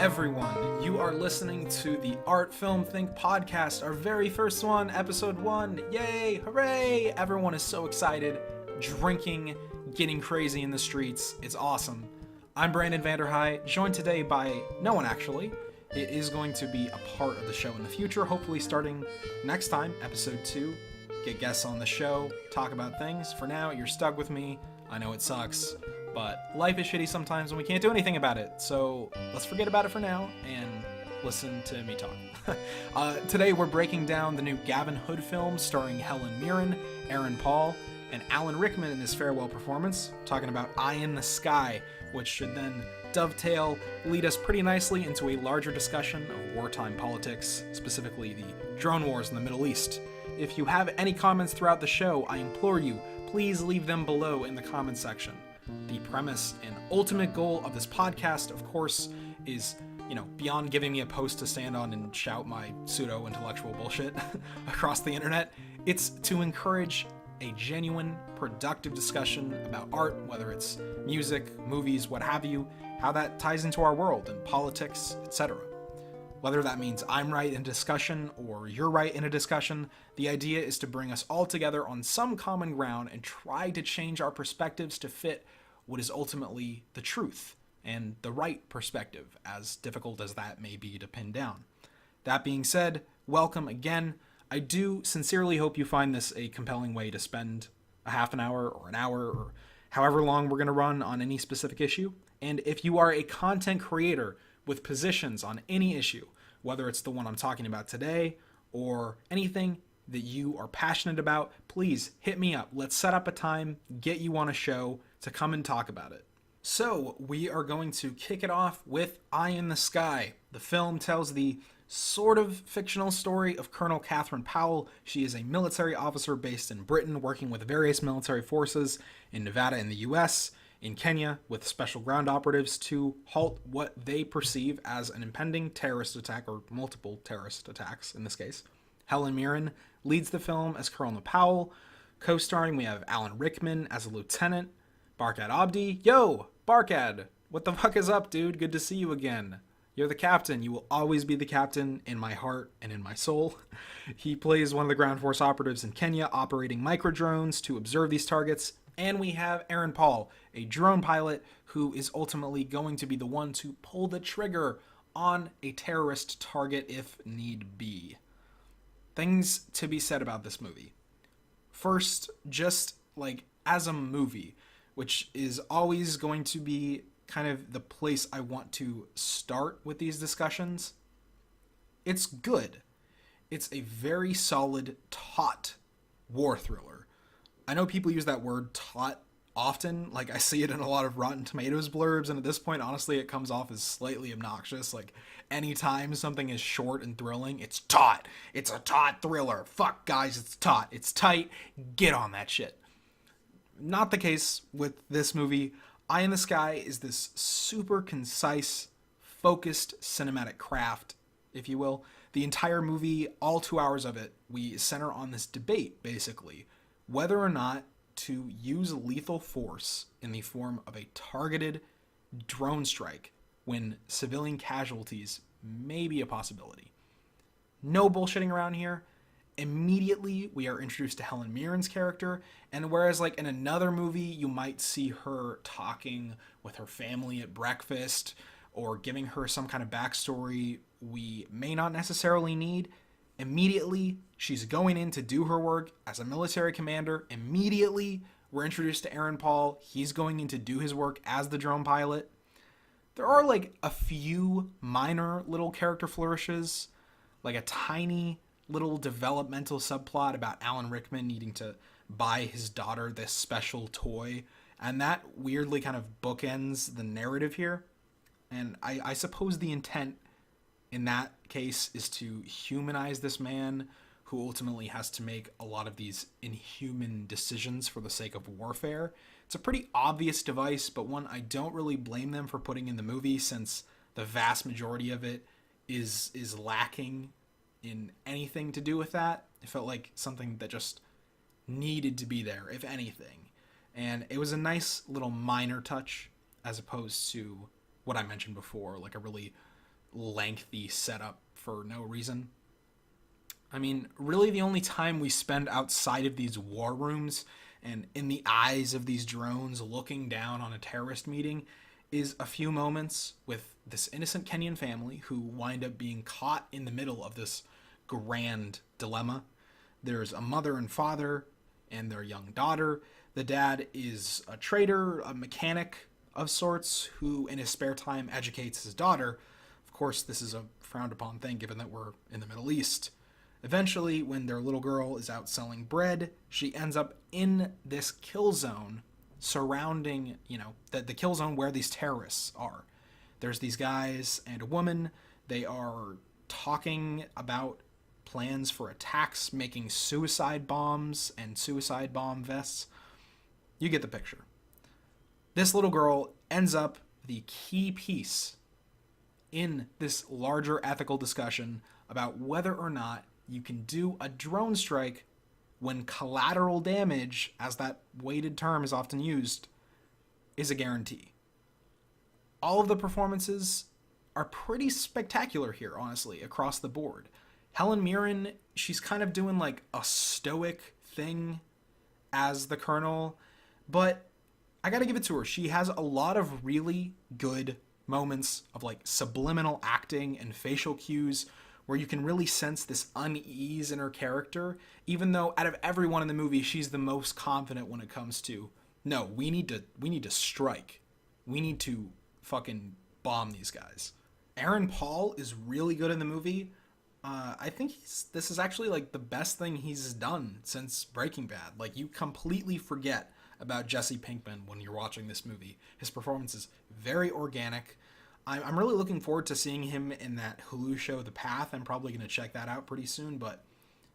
everyone. You are listening to the Art Film Think podcast, our very first one, episode 1. Yay, hooray! Everyone is so excited, drinking, getting crazy in the streets. It's awesome. I'm Brandon Vanderhei, joined today by no one actually. It is going to be a part of the show in the future, hopefully starting next time, episode 2. Get guests on the show, talk about things. For now, you're stuck with me. I know it sucks, but life is shitty sometimes and we can't do anything about it. So let's forget about it for now and listen to me talk. Today we're breaking down the new Gavin Hood film starring Helen Mirren, Aaron Paul, and Alan Rickman in his farewell performance, talking about Eye in the Sky, which should then lead us pretty nicely into a larger discussion of wartime politics, specifically the drone wars in the Middle East. If you have any comments throughout the show, I implore you, please leave them below in the comments section. The premise and ultimate goal of this podcast, of course, is, beyond giving me a post to stand on and shout my pseudo-intellectual bullshit across the internet, it's to encourage a genuine, productive discussion about art, whether it's music, movies, what have you, how that ties into our world and politics, etc. Whether that means I'm right in a discussion or you're right in a discussion, the idea is to bring us all together on some common ground and try to change our perspectives to fit what is ultimately the truth and the right perspective, as difficult as that may be to pin down. That being said, welcome again. I do sincerely hope you find this a compelling way to spend a half an hour or an hour or however long we're going to run on any specific issue. And if you are a content creator with positions on any issue, whether it's the one I'm talking about today or anything that you are passionate about, please hit me up. Let's set up a time, get you on a show to come and talk about it. So we are going to kick it off with Eye in the Sky. The film tells the sort of fictional story of Colonel Catherine Powell. She is a military officer based in Britain, working with various military forces in Nevada in the US, in Kenya with special ground operatives to halt what they perceive as an impending terrorist attack, or multiple terrorist attacks in this case. Helen Mirren leads the film as Colonel Powell. Co-starring, we have Alan Rickman as a lieutenant. Barkad Abdi. Yo, Barkad, what the fuck is up, dude? Good to see you again. You're the captain. You will always be the captain in my heart and in my soul. He plays one of the ground force operatives in Kenya operating microdrones to observe these targets. And we have Aaron Paul, a drone pilot who is ultimately going to be the one to pull the trigger on a terrorist target if need be. Things to be said about this movie. First, just as a movie, which is always going to be kind of the place I want to start with these discussions. It's good. It's a very solid, taut war thriller. I know people use that word taut often, I see it in a lot of Rotten Tomatoes blurbs, and at this point, honestly, it comes off as slightly obnoxious. Anytime something is short and thrilling, it's taut. It's a taut thriller. Fuck, guys, it's taut. It's tight. Get on that shit. Not the case with this movie. Eye in the Sky is this super concise, focused cinematic craft, if you will. The entire movie, all 2 hours of it, we center on this debate, basically, whether or not to use lethal force in the form of a targeted drone strike when civilian casualties may be a possibility. No bullshitting around here. Immediately, we are introduced to Helen Mirren's character, and whereas in another movie, you might see her talking with her family at breakfast or giving her some kind of backstory we may not necessarily need, immediately, she's going in to do her work as a military commander. Immediately, we're introduced to Aaron Paul. He's going in to do his work as the drone pilot. There are a few minor little character flourishes, a tiny little developmental subplot about Alan Rickman needing to buy his daughter this special toy, and that weirdly kind of bookends the narrative here. And I suppose the intent in that case is to humanize this man who ultimately has to make a lot of these inhuman decisions for the sake of warfare. It's a pretty obvious device, but one I don't really blame them for putting in the movie, since the vast majority of it is lacking in anything to do with that. It felt like something that just needed to be there, if anything. And it was a nice little minor touch, as opposed to what I mentioned before, a really lengthy setup for no reason. I mean, really the only time we spend outside of these war rooms and in the eyes of these drones looking down on a terrorist meeting is a few moments with this innocent Kenyan family who wind up being caught in the middle of this grand dilemma. There's a mother and father and their young daughter. The dad is a trader, a mechanic of sorts, who in his spare time educates his daughter. Of course, this is a frowned upon thing given that we're in the Middle East. Eventually, when their little girl is out selling bread, she ends up in this kill zone surrounding, the kill zone where these terrorists are. There's these guys and a woman. They are talking about plans for attacks, making suicide bombs and suicide bomb vests. You get the picture. This little girl ends up the key piece in this larger ethical discussion about whether or not you can do a drone strike when collateral damage, as that weighted term is often used, is a guarantee. All of the performances are pretty spectacular here, honestly, across the board. Helen Mirren, she's kind of doing like a stoic thing as the Colonel, but I gotta give it to her. She has a lot of really good moments of like subliminal acting and facial cues where you can really sense this unease in her character, even though out of everyone in the movie, she's the most confident when it comes to, no, we need to strike. We need to fucking bomb these guys. Aaron Paul is really good in the movie. I think this is actually like the best thing he's done since Breaking Bad. Like, you completely forget about Jesse Pinkman when you're watching this movie. His performance is very organic. I'm really looking forward to seeing him in that Hulu show, The Path. I'm probably going to check that out pretty soon, but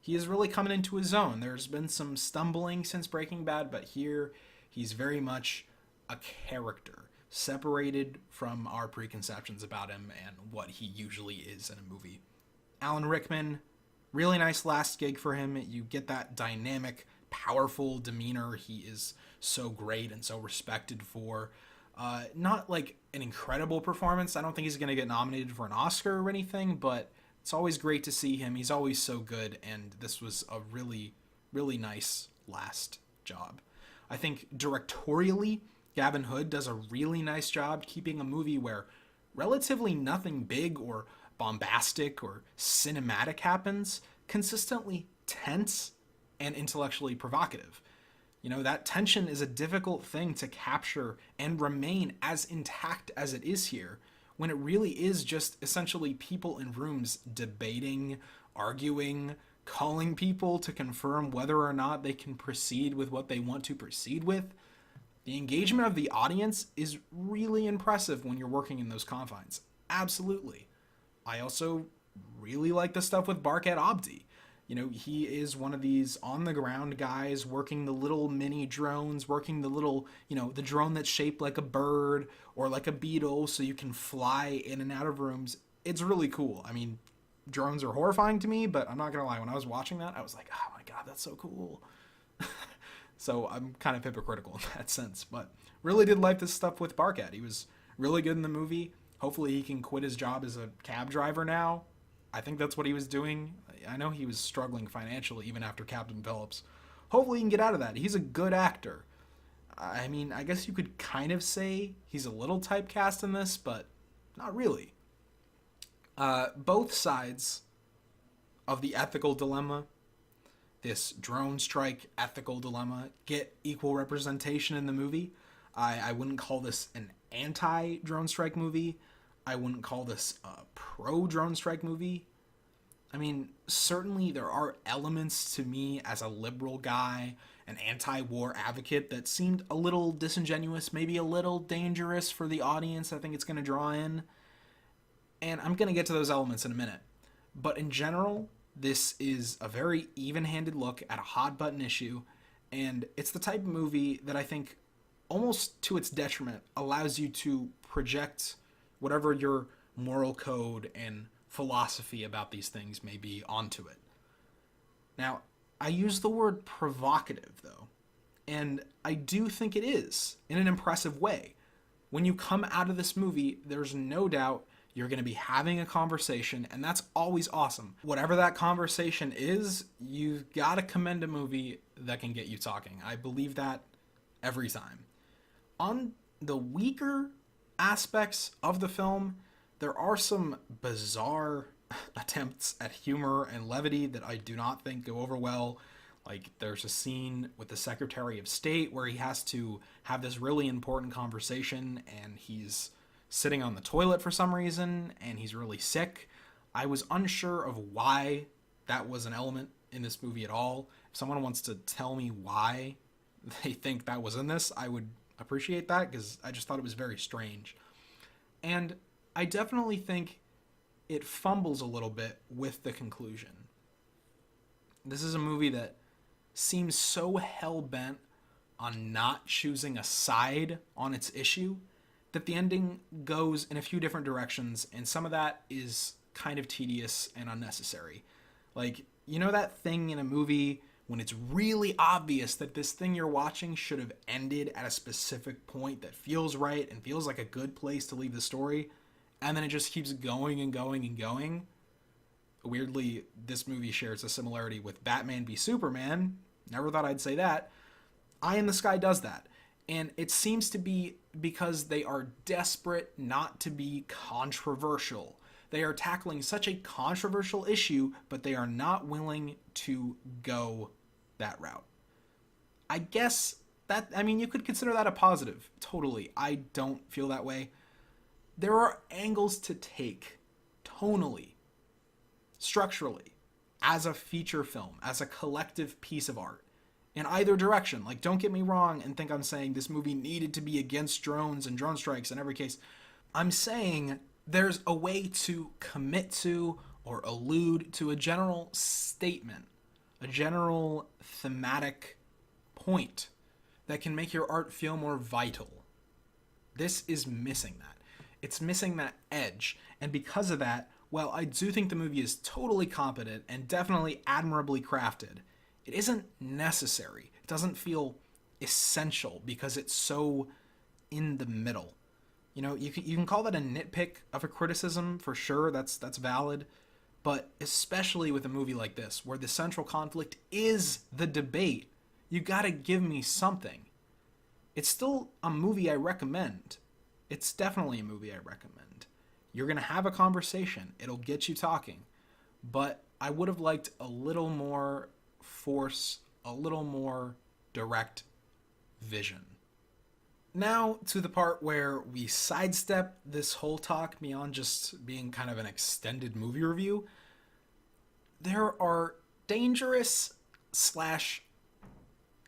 he is really coming into his own. There's been some stumbling since Breaking Bad, but here he's very much a character, separated from our preconceptions about him and what he usually is in a movie. Alan Rickman, really nice last gig for him. You get that dynamic, powerful demeanor he is so great and so respected for. Not like an incredible performance. I don't think he's going to get nominated for an Oscar or anything, but it's always great to see him. He's always so good, and this was a really, really nice last job. I think directorially, Gavin Hood does a really nice job keeping a movie where relatively nothing big or bombastic or cinematic happens consistently tense and intellectually provocative. That tension is a difficult thing to capture and remain as intact as it is here, when it really is just essentially people in rooms debating, arguing, calling people to confirm whether or not they can proceed with what they want to proceed with. The engagement of the audience is really impressive when you're working in those confines. Absolutely. I also really like the stuff with Barkat Abdi. He is one of these on-the-ground guys working the little mini drones, working the little, the drone that's shaped like a bird or like a beetle so you can fly in and out of rooms. It's really cool. I mean, drones are horrifying to me, but I'm not going to lie. When I was watching that, I was like, oh my God, that's so cool. So I'm kind of hypocritical in that sense, but really did like this stuff with Barkat. He was really good in the movie. Hopefully he can quit his job as a cab driver now. I think that's what he was doing. I know he was struggling financially even after Captain Phillips. Hopefully he can get out of that. He's a good actor. I mean, I guess you could kind of say he's a little typecast in this, but not really. Both sides of the ethical dilemma, this drone strike ethical dilemma, get equal representation in the movie. I wouldn't call this an anti-drone strike movie. I wouldn't call this a pro-drone strike movie. I mean, certainly there are elements to me as a liberal guy, an anti-war advocate, that seemed a little disingenuous, maybe a little dangerous for the audience I think it's going to draw in. And I'm going to get to those elements in a minute. But in general, this is a very even-handed look at a hot-button issue, and it's the type of movie that I think, almost to its detriment, allows you to project whatever your moral code and philosophy about these things may be onto it. Now, I use the word provocative, though, and I do think it is, in an impressive way. When you come out of this movie, there's no doubt You're going to be having a conversation, and that's always awesome. Whatever that conversation is, you've got to commend a movie that can get you talking. I believe that every time. On the weaker aspects of the film, there are some bizarre attempts at humor and levity that I do not think go over well. Like, there's a scene with the Secretary of State where he has to have this really important conversation, and he's sitting on the toilet for some reason, and he's really sick. I was unsure of why that was an element in this movie at all. If someone wants to tell me why they think that was in this, I would appreciate that, because I just thought it was very strange. And I definitely think it fumbles a little bit with the conclusion. This is a movie that seems so hell-bent on not choosing a side on its issue that the ending goes in a few different directions, and some of that is kind of tedious and unnecessary. Like, you know that thing in a movie when it's really obvious that this thing you're watching should have ended at a specific point that feels right and feels like a good place to leave the story, and then it just keeps going and going and going? Weirdly, this movie shares a similarity with Batman v Superman. Never thought I'd say that. Eye in the Sky does that. And it seems to be because they are desperate not to be controversial. They are tackling such a controversial issue, but they are not willing to go that route. I guess that, I mean, you could consider that a positive. Totally. I don't feel that way. There are angles to take tonally, structurally, as a feature film, as a collective piece of art, in either direction. Like, don't get me wrong and think I'm saying this movie needed to be against drones and drone strikes in every case. I'm saying there's a way to commit to or allude to a general statement, a general thematic point that can make your art feel more vital. This is missing that. It's missing that edge. And because of that, while I do think the movie is totally competent and definitely admirably crafted, it isn't necessary. It doesn't feel essential because it's so in the middle. You know, you can call that a nitpick of a criticism for sure. That's valid. But especially with a movie like this, where the central conflict is the debate, you gotta give me something. It's still a movie I recommend. It's definitely a movie I recommend. You're gonna have a conversation. It'll get you talking. But I would have liked a little more force, a little more direct vision. Now to the part where we sidestep this whole talk beyond just being kind of an extended movie review. There are dangerous /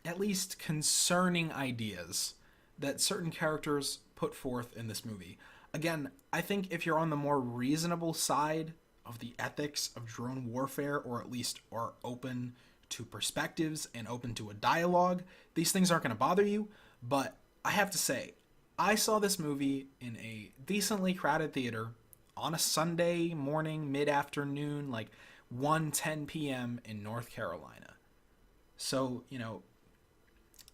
at least concerning ideas that certain characters put forth in this movie. Again, I think if you're on the more reasonable side of the ethics of drone warfare, or at least are open to perspectives and open to a dialogue, these things aren't going to bother you. But I have to say, I saw this movie in a decently crowded theater on a Sunday morning, mid-afternoon, like 1:10 p.m. in North Carolina. So, you know,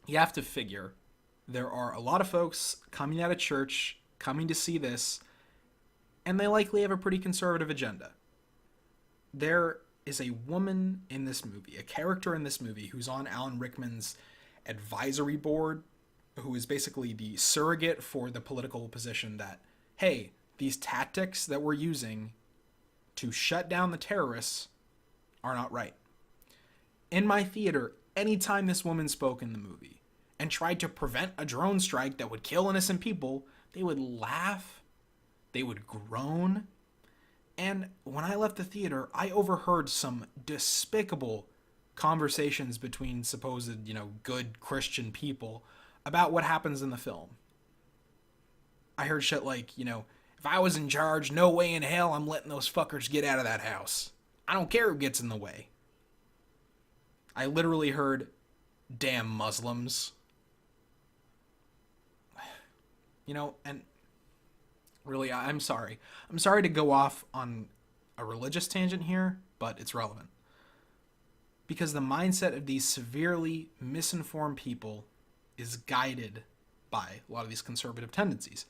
you have to figure there are a lot of folks coming out of church, coming to see this, and they likely have a pretty conservative agenda. There is a woman in this movie, a character in this movie, who's on Alan Rickman's advisory board, who is basically the surrogate for the political position that, hey, these tactics that we're using to shut down the terrorists are not right. In my theater, anytime this woman spoke in the movie and tried to prevent a drone strike that would kill innocent people, they would laugh, they would groan. And when I left the theater, I overheard some despicable conversations between supposed, good Christian people about what happens in the film. I heard shit like, if I was in charge, no way in hell I'm letting those fuckers get out of that house. I don't care who gets in the way. I literally heard, damn Muslims. And really, I'm sorry. I'm sorry to go off on a religious tangent here, but it's relevant. Because the mindset of these severely misinformed people is guided by a lot of these conservative tendencies.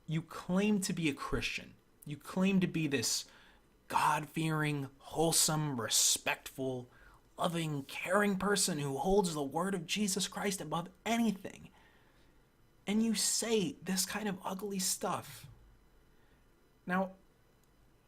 You claim to be a Christian. You claim to be this God-fearing, wholesome, respectful, loving, caring person who holds the word of Jesus Christ above anything. And you say this kind of ugly stuff. Now,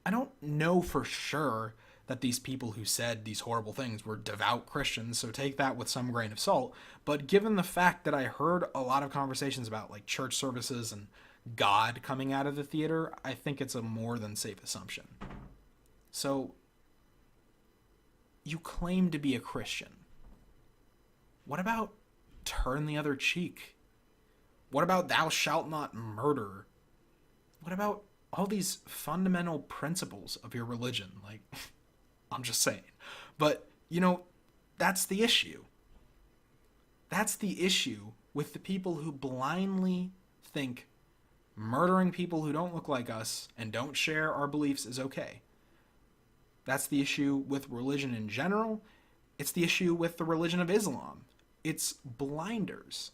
I don't know for sure that these people who said these horrible things were devout Christians, so take that with some grain of salt. But given the fact that I heard a lot of conversations about like church services and God coming out of the theater, I think it's a more than safe assumption. So, you claim to be a Christian. What about turn the other cheek? What about thou shalt not murder? What about all these fundamental principles of your religion? Like, I'm just saying. But, that's the issue. That's the issue with the people who blindly think murdering people who don't look like us and don't share our beliefs is okay. That's the issue with religion in general. It's the issue with the religion of Islam. It's blinders.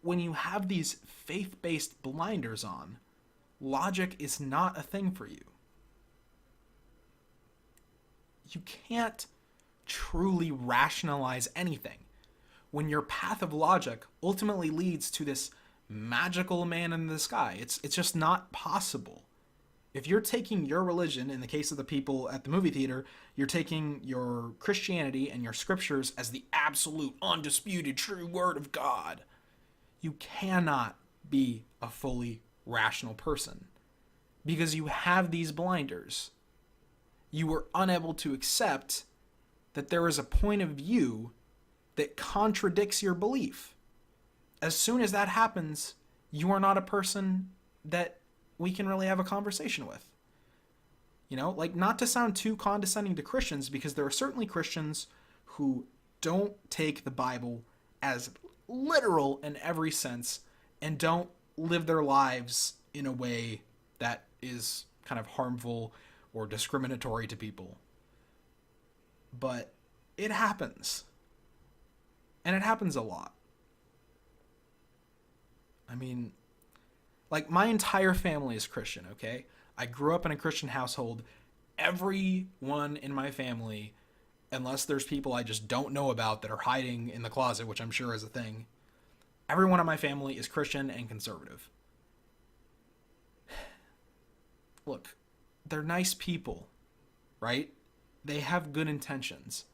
When you have these faith-based blinders on, logic is not a thing for you. You can't truly rationalize anything when your path of logic ultimately leads to this magical man in the sky. It's just not possible. If you're taking your religion, in the case of the people at the movie theater, you're taking your Christianity and your scriptures as the absolute, undisputed, true word of God, you cannot be a fully rational person because you have these blinders. You are unable to accept that there is a point of view that contradicts your belief. As soon as that happens, you are not a person that we can really have a conversation with. Not to sound too condescending to Christians, because there are certainly Christians who don't take the Bible as literal in every sense and don't live their lives in a way that is kind of harmful or discriminatory to people. But it happens. And it happens a lot. My entire family is Christian, okay? I grew up in a Christian household. Everyone in my family, unless there's people I just don't know about that are hiding in the closet, which I'm sure is a thing, everyone in my family is Christian and conservative. Look, they're nice people, right? They have good intentions.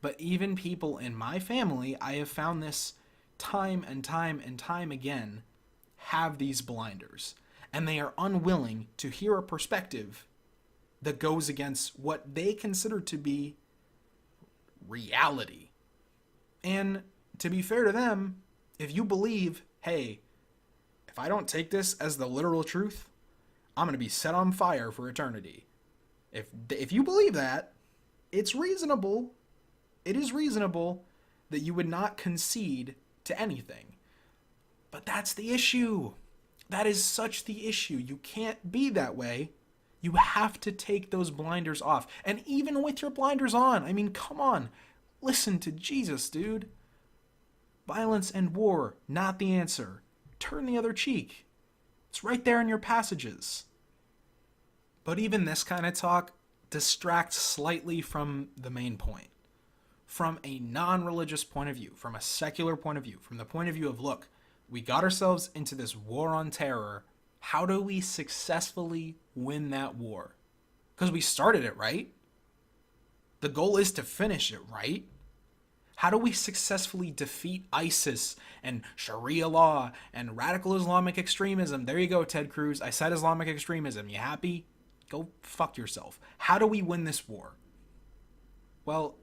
But even people in my family, I have found this time and time and time again, have these blinders. And they are unwilling to hear a perspective that goes against what they consider to be reality. And to be fair to them, if you believe, hey, if I don't take this as the literal truth, I'm going to be set on fire for eternity. If you believe that, it's reasonable. It is reasonable that you would not concede to anything. But that's the issue. That is such the issue. You can't be that way. You have to take those blinders off. And even with your blinders on, come on. Listen to Jesus, dude. Violence and war, not the answer. Turn the other cheek. It's right there in your passages. But even this kind of talk distracts slightly from the main point. From a non-religious point of view, from a secular point of view, from the point of view of, look, we got ourselves into this war on terror. How do we successfully win that war? Because we started it, right? The goal is to finish it, right? How do we successfully defeat ISIS and Sharia law and radical Islamic extremism? There you go, Ted Cruz. I said Islamic extremism. You happy? Go fuck yourself. How do we win this war? Well,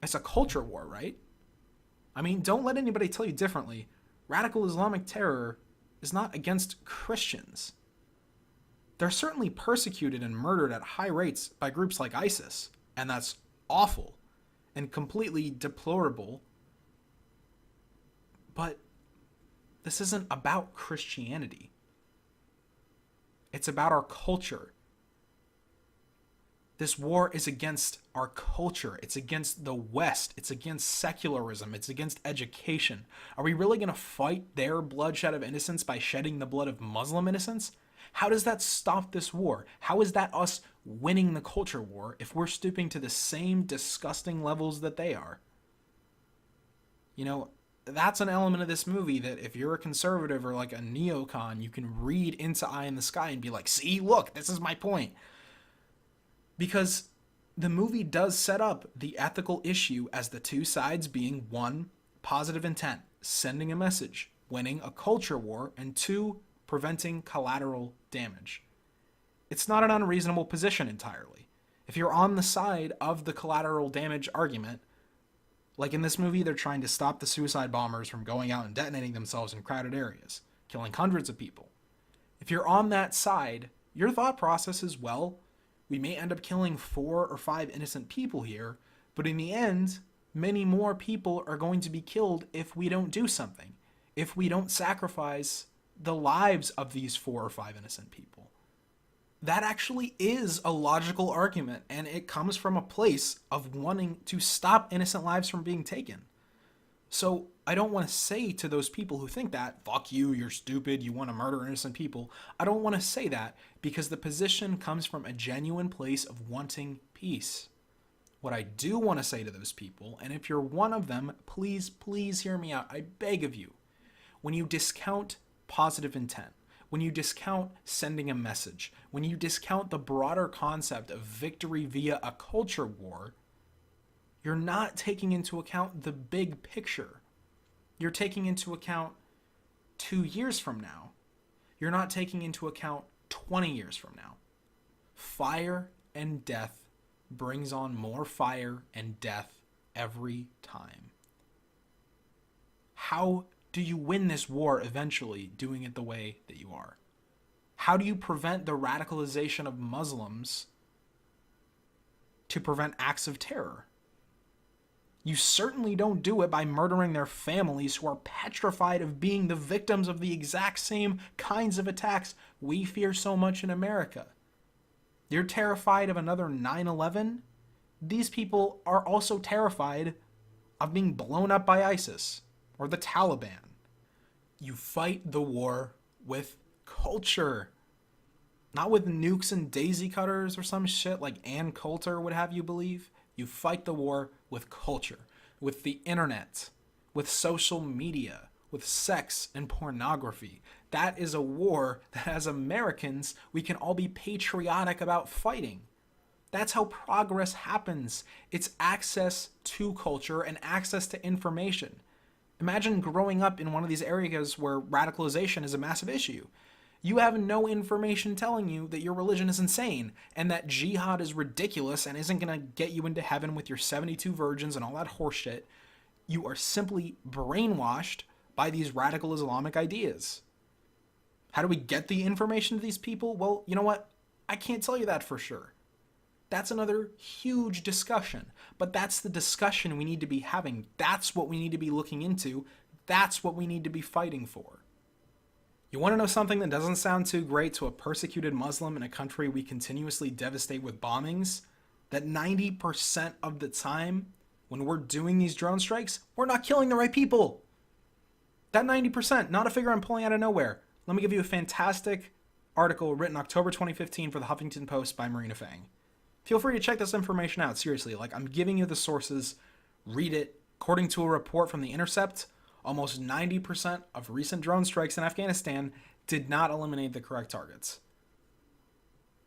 it's a culture war, right? Don't let anybody tell you differently. Radical Islamic terror is not against Christians. They're certainly persecuted and murdered at high rates by groups like ISIS, and that's awful and completely deplorable. But this isn't about Christianity. It's about our culture. This war is against our culture. It's against the West. It's against secularism. It's against education. Are we really going to fight their bloodshed of innocence by shedding the blood of Muslim innocence? How does that stop this war? How is that us winning the culture war if we're stooping to the same disgusting levels that they are? You know, that's an element of this movie that if you're a conservative or like a neocon, you can read into Eye in the Sky and be like, see, look, this is my point. Because the movie does set up the ethical issue as the two sides being one, positive intent, sending a message, winning a culture war, and two, preventing collateral damage. It's not an unreasonable position entirely. If you're on the side of the collateral damage argument, like in this movie, they're trying to stop the suicide bombers from going out and detonating themselves in crowded areas, killing hundreds of people. If you're on that side, your thought process is, well, we may end up killing 4 or 5 innocent people here, but in the end, many more people are going to be killed if we don't do something, if we don't sacrifice the lives of these 4 or 5 innocent people. That actually is a logical argument, and it comes from a place of wanting to stop innocent lives from being taken. So I don't want to say to those people who think that, fuck you, you're stupid, you want to murder innocent people. I don't want to say that because the position comes from a genuine place of wanting peace. What I do want to say to those people, and if you're one of them, please, please hear me out. I beg of you. When you discount positive intent, when you discount sending a message, when you discount the broader concept of victory via a culture war, you're not taking into account the big picture. You're taking into account 2 years from now. You're not taking into account 20 years from now. Fire and death brings on more fire and death every time. How do you win this war eventually doing it the way that you are? How do you prevent the radicalization of Muslims to prevent acts of terror? You certainly don't do it by murdering their families who are petrified of being the victims of the exact same kinds of attacks we fear so much in America. You're terrified of another 9/11? These people are also terrified of being blown up by ISIS or the Taliban. You fight the war with culture. Not with nukes and daisy cutters or some shit like Ann Coulter would have you believe. You fight the war with culture, with the internet, with social media, with sex and pornography. That is a war that as Americans, we can all be patriotic about fighting. That's how progress happens. It's access to culture and access to information. Imagine growing up in one of these areas where radicalization is a massive issue. You have no information telling you that your religion is insane and that jihad is ridiculous and isn't going to get you into heaven with your 72 virgins and all that horseshit. You are simply brainwashed by these radical Islamic ideas. How do we get the information to these people? Well, you know what? I can't tell you that for sure. That's another huge discussion, but that's the discussion we need to be having. That's what we need to be looking into. That's what we need to be fighting for. You want to know something that doesn't sound too great to a persecuted Muslim in a country we continuously devastate with bombings? That 90% of the time when we're doing these drone strikes, we're not killing the right people. That 90%, not a figure I'm pulling out of nowhere. Let me give you a fantastic article written October 2015 for the Huffington Post by Marina Fang. Feel free to check this information out, seriously. Like, I'm giving you the sources. Read it. According to a report from The Intercept, almost 90% of recent drone strikes in Afghanistan did not eliminate the correct targets.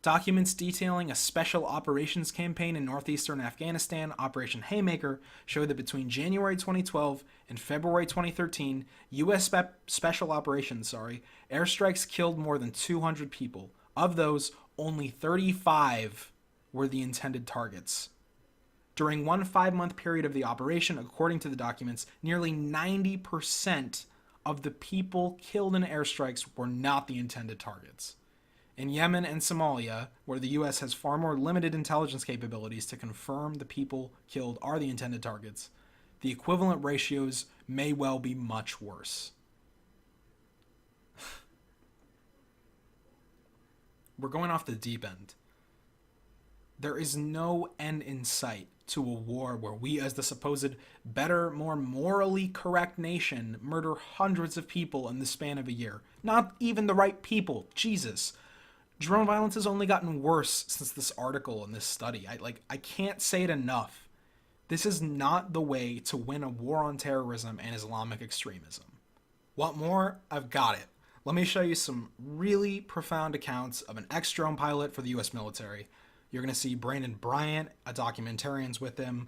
Documents detailing a special operations campaign in northeastern Afghanistan, Operation Haymaker, show that between January 2012 and February 2013, U.S. Special Operations airstrikes killed more than 200 people. Of those, only 35 were the intended targets. During one 5-month period of the operation, according to the documents, nearly 90% of the people killed in airstrikes were not the intended targets. In Yemen and Somalia, where the U.S. has far more limited intelligence capabilities to confirm the people killed are the intended targets, the equivalent ratios may well be much worse. We're going off the deep end. There is no end in sight to a war where we, as the supposed better, more morally correct nation, murder hundreds of people in the span of a year. Not even the right people. Jesus. Drone violence has only gotten worse since this article and this study. I can't say it enough. This is not the way to win a war on terrorism and Islamic extremism. Want more? I've got it. Let me show you some really profound accounts of an ex-drone pilot for the U.S. military. You're going to see Brandon Bryant, a documentarian's with him,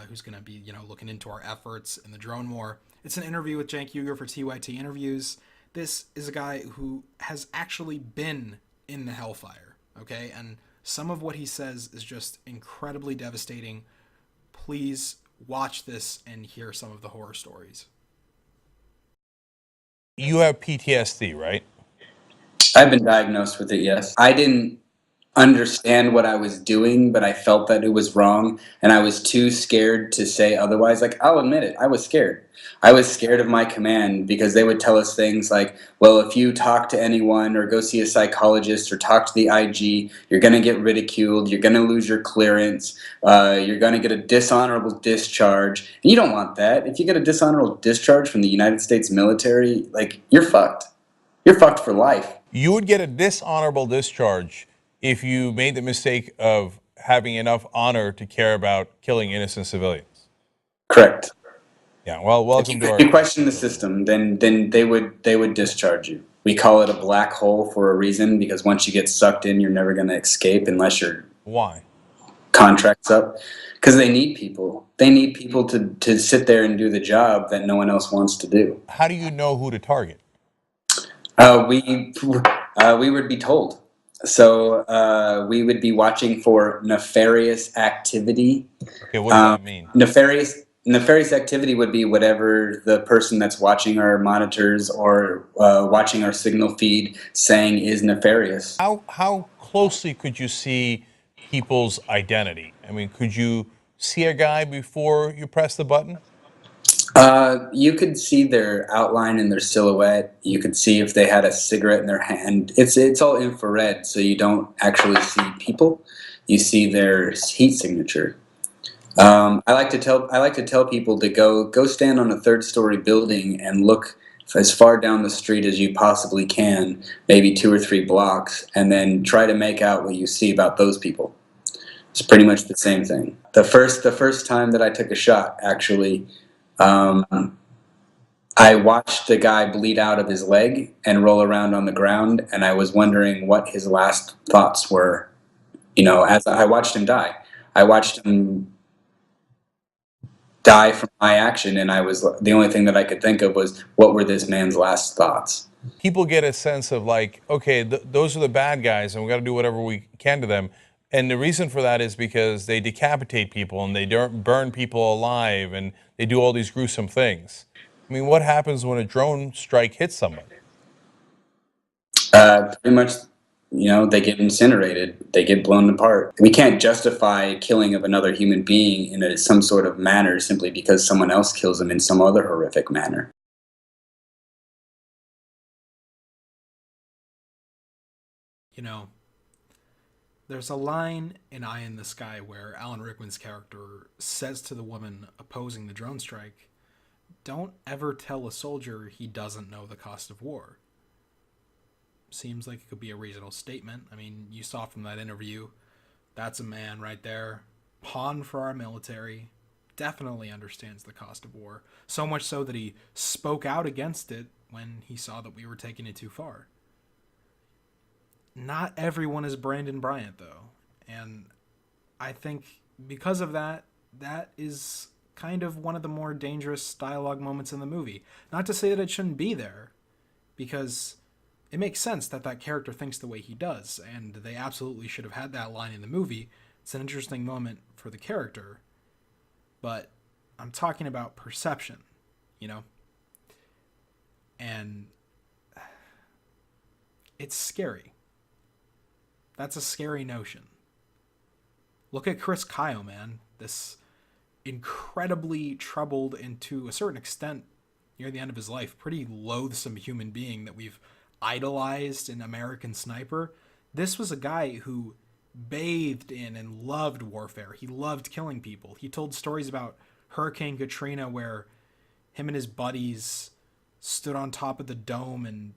who's going to be, looking into our efforts in the drone war. It's an interview with Cenk Uygur for TYT Interviews. This is a guy who has actually been in the hellfire, okay? And some of what he says is just incredibly devastating. Please watch this and hear some of the horror stories. You have PTSD, right? I've been diagnosed with it, yes. I didn't understand what I was doing, but I felt that it was wrong, and I was too scared to say otherwise. Like, I'll admit it, I was scared. I was scared of my command because they would tell us things like, well, if you talk to anyone or go see a psychologist or talk to the IG, you're going to get ridiculed, you're going to lose your clearance, you're going to get a dishonorable discharge. And you don't want that. If you get a dishonorable discharge from the United States military, like, you're fucked. You're fucked for life. You would get a dishonorable discharge if you made the mistake of having enough honor to care about killing innocent civilians. Correct. Yeah, well, welcome to our... If you question the system, then they would discharge you. We call it a black hole for a reason, because once you get sucked in, you're never going to escape unless your Why? contract's up. Because they need people. They need people to sit there and do the job that no one else wants to do. How do you know who to target? We would be told. So we would be watching for nefarious activity. Okay, what does that mean? Nefarious activity would be whatever the person that's watching our monitors or watching our signal feed saying is nefarious. How closely could you see people's identity? I mean, could you see a guy before you press the button? You could see their outline and their silhouette. You could see if they had a cigarette in their hand. It's all infrared, so you don't actually see people. You see their heat signature. I like to tell people to go stand on a third-story building and look as far down the street as you possibly can, maybe 2 or 3 blocks, and then try to make out what you see about those people. It's pretty much the same thing. The first time that I took a shot, actually, I watched a guy bleed out of his leg and roll around on the ground, and I was wondering what his last thoughts were. As I watched him die. I watched him die from my action, and the only thing that I could think of was, what were this man's last thoughts? People get a sense of like, okay, those are the bad guys, and we got to do whatever we can to them. And the reason for that is because they decapitate people and they don't burn people alive and they do all these gruesome things. I mean, what happens when a drone strike hits somebody? Pretty much, they get incinerated. They get blown apart. We can't justify killing of another human being in some sort of manner simply because someone else kills them in some other horrific manner. There's a line in Eye in the Sky where Alan Rickman's character says to the woman opposing the drone strike, "Don't ever tell a soldier he doesn't know the cost of war." Seems like it could be a reasonable statement. I mean, you saw from that interview, that's a man right there, pawn for our military, definitely understands the cost of war, so much so that he spoke out against it when he saw that we were taking it too far. Not everyone is Brandon Bryant, though, and I think because of that, that is kind of one of the more dangerous dialogue moments in the movie. Not to say that it shouldn't be there, because it makes sense that that character thinks the way he does, and they absolutely should have had that line in the movie. It's an interesting moment for the character, but I'm talking about perception, and it's scary. That's a scary notion. Look at Chris Kyle, man. This incredibly troubled and to a certain extent, near the end of his life, pretty loathsome human being that we've idolized in American Sniper. This was a guy who bathed in and loved warfare. He loved killing people. He told stories about Hurricane Katrina where him and his buddies stood on top of the dome and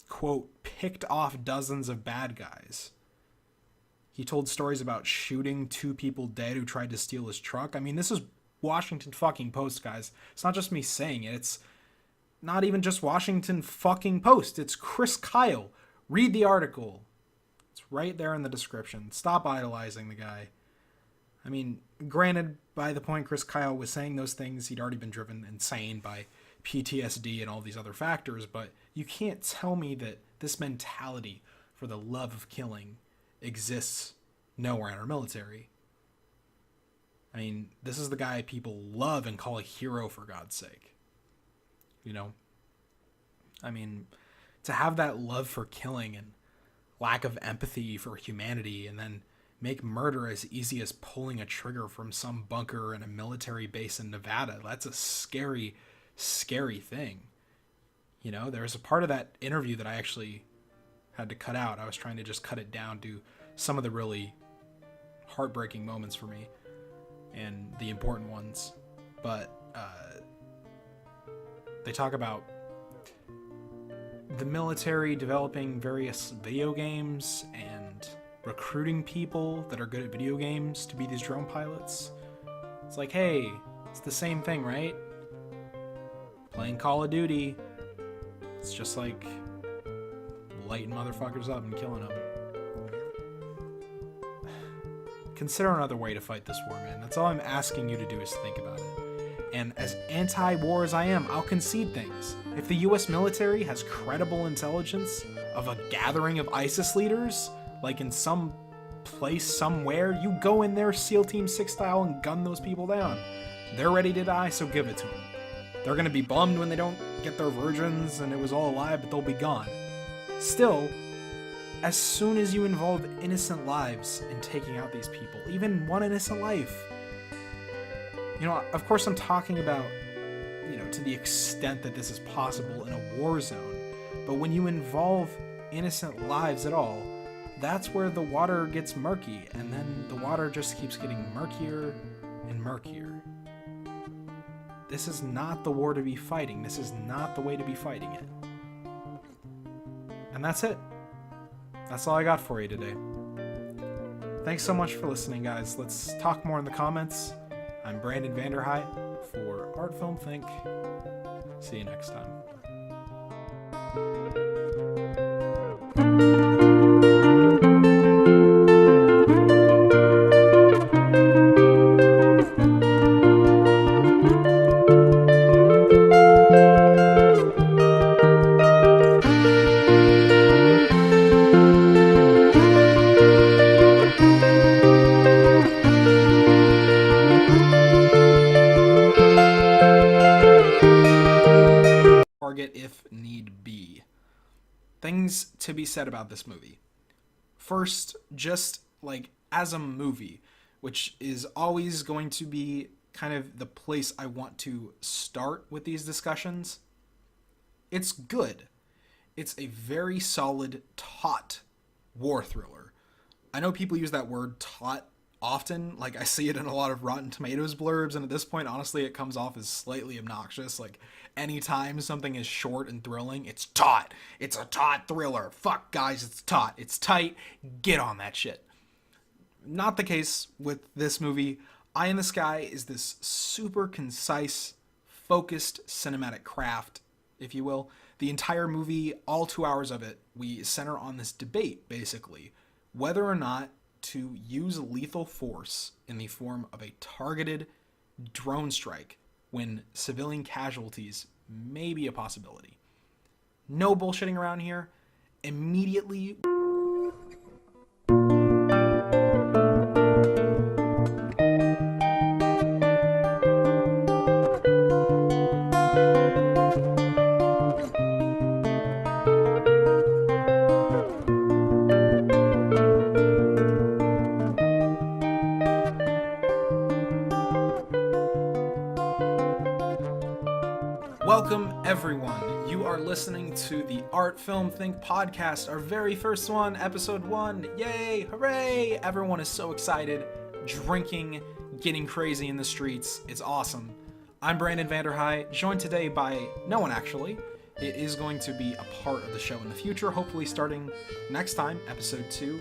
quote, picked off dozens of bad guys. He told stories about shooting 2 people dead who tried to steal his truck. I mean, this is Washington fucking Post, guys. It's not just me saying it. It's not even just Washington fucking Post. It's Chris Kyle. Read the article. It's right there in the description. Stop idolizing the guy. I mean, granted, by the point Chris Kyle was saying those things, he'd already been driven insane by PTSD and all these other factors, but you can't tell me that this mentality for the love of killing exists nowhere in our military. I mean, this is the guy people love and call a hero, for God's sake. You know? I mean, to have that love for killing and lack of empathy for humanity and then make murder as easy as pulling a trigger from some bunker in a military base in Nevada, that's a scary, scary thing. You know, there's a part of that interview that I actually had to cut out. I was trying to just cut it down to some of the really heartbreaking moments for me and the important ones. But they talk about the military developing various video games and recruiting people that are good at video games to be these drone pilots. It's like, hey, it's the same thing, right? Playing Call of Duty, it's just like lighting motherfuckers up and killing them. Consider another way to fight this war, man. That's all I'm asking you to do is think about it. And as anti-war as I am, I'll concede things. If the US military has credible intelligence of a gathering of ISIS leaders, like in some place somewhere, you go in there SEAL Team 6 style and gun those people down. They're ready to die, so give it to them. They're gonna be bummed when they don't get their virgins and it was all a lie, but they'll be gone. Still, as soon as you involve innocent lives in taking out these people, even one innocent life, you know, of course I'm talking about, you know, to the extent that this is possible in a war zone, but when you involve innocent lives at all, that's where the water gets murky, and then the water just keeps getting murkier and murkier. This is not the war to be fighting. This is not the way to be fighting it. And that's it. That's all I got for you today. Thanks so much for listening, guys. Let's talk more in the comments. I'm Brandon Vanderhyde for Art Film Think. See you next time. If need be. Things to be said about this movie. First, just like as a movie, which is always going to be kind of the place I want to start with these discussions, it's good. It's a very solid, taut war thriller. I know people use that word taut often, like I see it in a lot of Rotten Tomatoes blurbs, and at this point, honestly, it comes off as slightly obnoxious. Like, anytime something is short and thrilling, it's taut. It's a taut thriller. Fuck, guys, it's taut. It's tight. Get on that shit. Not the case with this movie. Eye in the Sky is this super concise, focused cinematic craft, if you will. The entire movie, all 2 hours of it, we center on this debate, basically, whether or not to use lethal force in the form of a targeted drone strike when civilian casualties may be a possibility. No bullshitting around here. Immediately welcome, everyone. You are listening to the Art Film Think podcast, our very first one, episode 1. Yay, hooray! Everyone is so excited, drinking, getting crazy in the streets. It's awesome. I'm Brandon Vanderhyde, joined today by no one actually. It is going to be a part of the show in the future, hopefully starting next time, episode 2.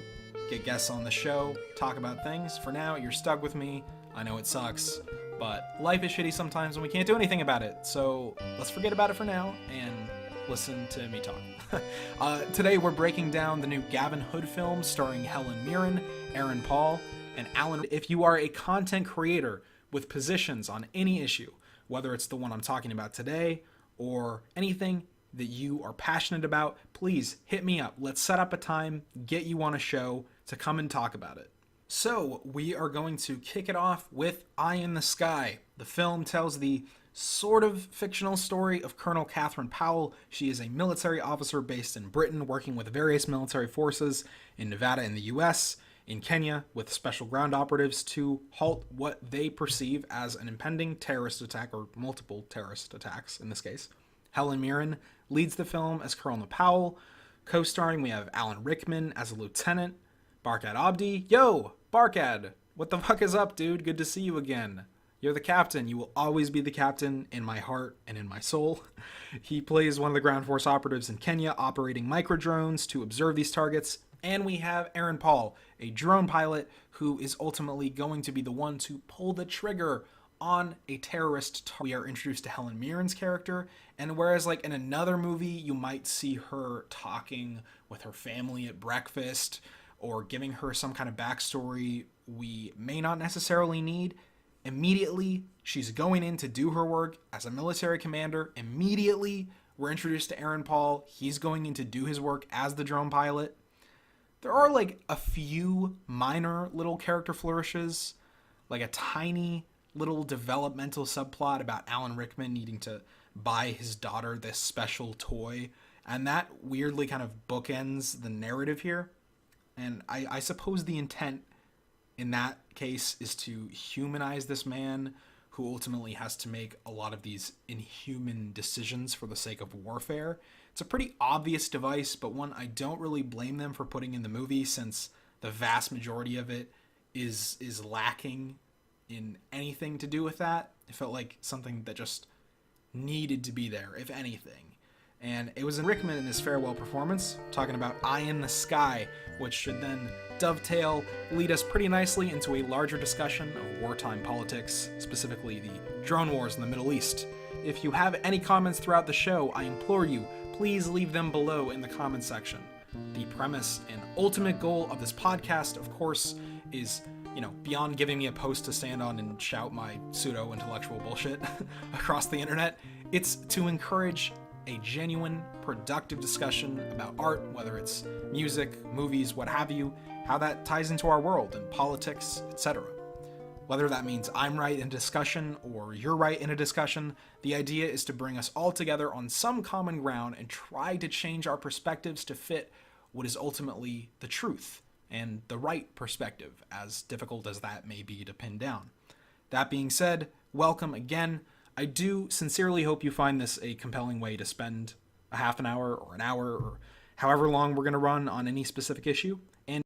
Get guests on the show, talk about things. For now, you're stuck with me. I know it sucks, but life is shitty sometimes and we can't do anything about it. So let's forget about it for now and listen to me talk. Today we're breaking down the new Gavin Hood film starring Helen Mirren, Aaron Paul, and Alan. If you are a content creator with positions on any issue, whether it's the one I'm talking about today or anything that you are passionate about, please hit me up. Let's set up a time, get you on a show to come and talk about it. So we are going to kick it off with Eye in the Sky. The film tells the sort of fictional story of Colonel Catherine Powell. She is a military officer based in Britain, working with various military forces in Nevada in the US, in Kenya with special ground operatives to halt what they perceive as an impending terrorist attack, or multiple terrorist attacks in this case. Helen Mirren leads the film as Colonel Powell. Co-starring, we have Alan Rickman as a lieutenant, Barkad Abdi. Yo, Barkad, what the fuck is up, dude? Good to see you again. You're the captain. You will always be the captain in my heart and in my soul. He plays one of the ground force operatives in Kenya operating microdrones to observe these targets. And we have Aaron Paul, a drone pilot who is ultimately going to be the one to pull the trigger on a terrorist target. We are introduced to Helen Mirren's character, and whereas like in another movie you might see her talking with her family at breakfast or giving her some kind of backstory we may not necessarily need, immediately she's going in to do her work as a military commander. Immediately we're introduced to Aaron Paul. He's going in to do his work as the drone pilot. There are like a few minor little character flourishes, like a tiny little developmental subplot about Alan Rickman needing to buy his daughter this special toy, and that weirdly kind of bookends the narrative here. And I suppose the intent in that case is to humanize this man who ultimately has to make a lot of these inhuman decisions for the sake of warfare. It's a pretty obvious device, but one I don't really blame them for putting in the movie, since the vast majority of it is lacking in anything to do with that. It felt like something that just needed to be there, if anything. And it was in Rickman in his farewell performance, talking about Eye in the Sky, which should then dovetail, lead us pretty nicely into a larger discussion of wartime politics, specifically the drone wars in the Middle East. If you have any comments throughout the show, I implore you, please leave them below in the comment section. The premise and ultimate goal of this podcast, of course, is, beyond giving me a post to stand on and shout my pseudo-intellectual bullshit across the internet, it's to encourage a genuine, productive discussion about art, whether it's music, movies, what have you, how that ties into our world and politics, etc. Whether that means I'm right in a discussion or you're right in a discussion, the idea is to bring us all together on some common ground and try to change our perspectives to fit what is ultimately the truth and the right perspective, as difficult as that may be to pin down. That being said, welcome again. I do sincerely hope you find this a compelling way to spend a half an hour or an hour or however long we're going to run on any specific issue.